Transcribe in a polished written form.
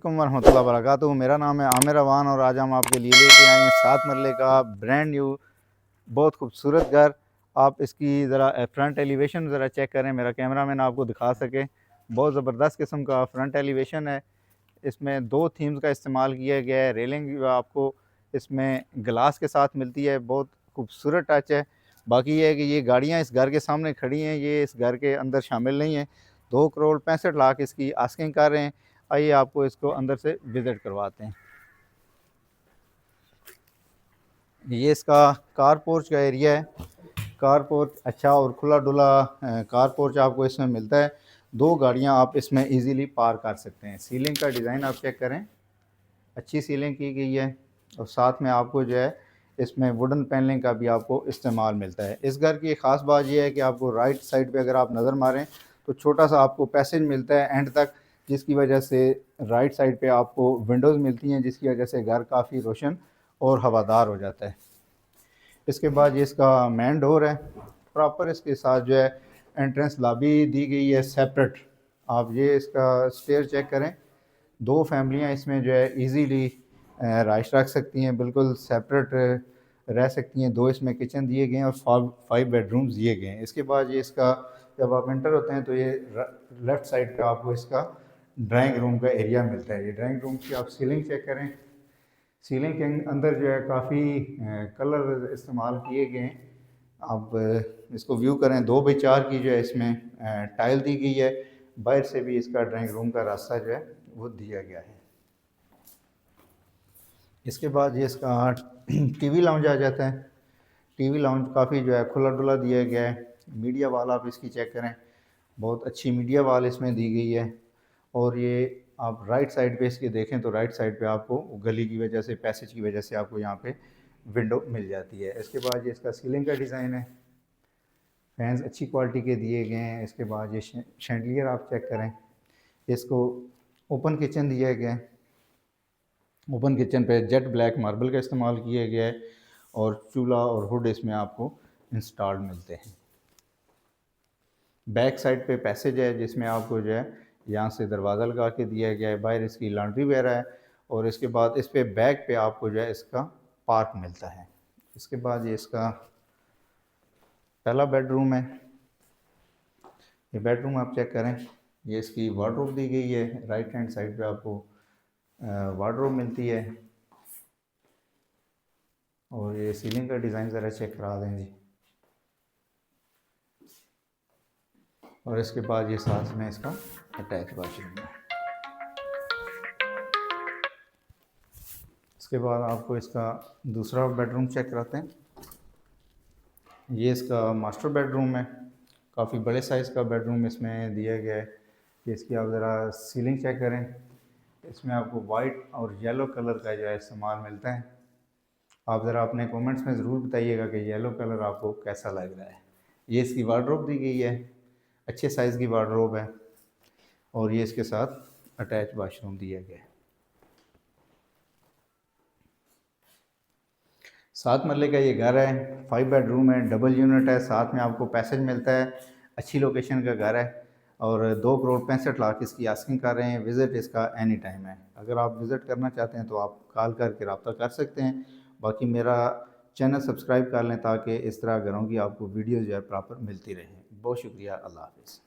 वालेकुम वरहमतुल्लाहि वबरकातुहू। मेरा नाम है आमिर अवान और आज हम आपके लिए लेके आए हैं 7 मरले का ब्रांड न्यू बहुत खूबसूरत घर। आप इसकी ज़रा फ्रंट एलिवेशन ज़रा चेक करें, मेरा कैमरा मैन आपको दिखा सके। बहुत ज़बरदस्त किस्म का फ्रंट एलिवेशन है। इसमें 2 थीम्स का इस्तेमाल किया गया है। रेलिंग आपको इसमें ग्लास के साथ मिलती है, बहुत खूबसूरत टच है। बाकी ये है कि ये गाड़ियाँ इस घर के सामने खड़ी हैं, ये इस घर के अंदर शामिल नहीं हैं। 2 करोड़ 65 लाख इसकी आस्किंग कर रहे हैं। आइए आपको इसको अंदर से विज़िट करवाते हैं। ये इसका कार पोर्च का एरिया है। कार पोर्च अच्छा और खुला डुला कार पोर्च आपको इसमें मिलता है। 2 गाड़ियां आप इसमें इजीली पार कर सकते हैं। सीलिंग का डिज़ाइन आप चेक करें, अच्छी सीलिंग की गई है और साथ में आपको जो है इसमें वुडन पैनलिंग का भी आपको इस्तेमाल मिलता है। इस घर की एक ख़ास बात यह है कि आपको राइट साइड पे अगर आप नज़र मारें तो छोटा सा आपको पैसेज मिलता है एंड तक, जिसकी वजह से राइट साइड पे आपको विंडोज़ मिलती हैं, जिसकी वजह से घर काफ़ी रोशन और हवादार हो जाता है। इसके बाद ये इसका मेन डोर है। प्रॉपर इसके साथ जो है एंट्रेंस लॉबी दी गई है सेपरेट। आप ये इसका स्टेयर चेक करें, 2 फैमिलियाँ इसमें जो है इजीली राइश रख सकती हैं, बिल्कुल सेपरेट रह सकती हैं। 2 इसमें किचन दिए गए हैं और 5 बेडरूम्स दिए गए हैं। इसके बाद ये इसका जब आप एंटर होते हैं तो ये लेफ़्ट साइड पे आपको इसका ड्राइंग रूम का एरिया मिलता है। ये ड्राइंग रूम की आप सीलिंग चेक करें, सीलिंग के अंदर जो है काफ़ी कलर इस्तेमाल किए गए हैं। आप इसको व्यू करें, 2x4 की जो है इसमें टाइल दी गई है। बाहर से भी इसका ड्राइंग रूम का रास्ता जो है वो दिया गया है। इसके बाद ये इसका टीवी लाउंज आ जाता है। टीवी लाउंज काफ़ी जो है खुला डुला दिया गया है। मीडिया वाल आप इसकी चेक करें, बहुत अच्छी मीडिया वाल इसमें दी गई है। और ये आप राइट साइड पे इसके देखें तो राइट साइड पे आपको गली की वजह से, पैसेज की वजह से आपको यहाँ पे विंडो मिल जाती है। इसके बाद ये इसका सीलिंग का डिज़ाइन है, फैंस अच्छी क्वालिटी के दिए गए हैं। इसके बाद ये शैंडलियर आप चेक करें, इसको ओपन किचन दिया गया है। ओपन किचन पे जेट ब्लैक मार्बल का इस्तेमाल किया गया है और चूल्हा और हुड इसमें आपको इंस्टॉल्ड मिलते हैं। बैक साइड पे पैसेज है जिसमें आपको जो है यहाँ से दरवाज़ा लगा के दिया गया है। बाहर इसकी लॉन्ड्री वगैरह है और इसके बाद इस पे बैक पे आपको जो है इसका पार्क मिलता है। इसके बाद ये इसका पहला बेडरूम है। ये बेडरूम आप चेक करें, ये इसकी वार्डरोब दी गई है। राइट हैंड साइड पे आपको वार्डरोब मिलती है। और ये सीलिंग का डिज़ाइन ज़रा चेक करा दें जी। और इसके बाद ये साथ में इसका अटैच बाथरूम है। इसके बाद आपको इसका दूसरा बेडरूम चेक कराते हैं। ये इसका मास्टर बेडरूम है। काफ़ी बड़े साइज़ का बेडरूम इसमें दिया गया है। कि इसकी आप ज़रा सीलिंग चेक करें, इसमें आपको वाइट और येलो कलर का जो है इस्तेमाल मिलता है। आप ज़रा अपने कमेंट्स में ज़रूर बताइएगा कि येलो कलर आपको कैसा लग रहा है। ये इसकी वार्डरोब दी गई है, अच्छे साइज़ की वार्डरोब है। और ये इसके साथ अटैच वाशरूम दिया गया है। 7 मरले का ये घर है, 5 बेडरूम है, डबल यूनिट है, साथ में आपको पैसेज मिलता है। अच्छी लोकेशन का घर है और 2 करोड़ 65 लाख इसकी आस्किंग कर रहे हैं। विज़िट इसका एनी टाइम है। अगर आप विज़िट करना चाहते हैं तो आप कॉल करके रब्ता कर सकते हैं। बाकी मेरा चैनल सब्सक्राइब कर लें ताकि इस तरह घरों की आपको वीडियो जो है प्रॉपर मिलती रहे। बहुत शुक्रिया, अल्लाह हाफ़िज़।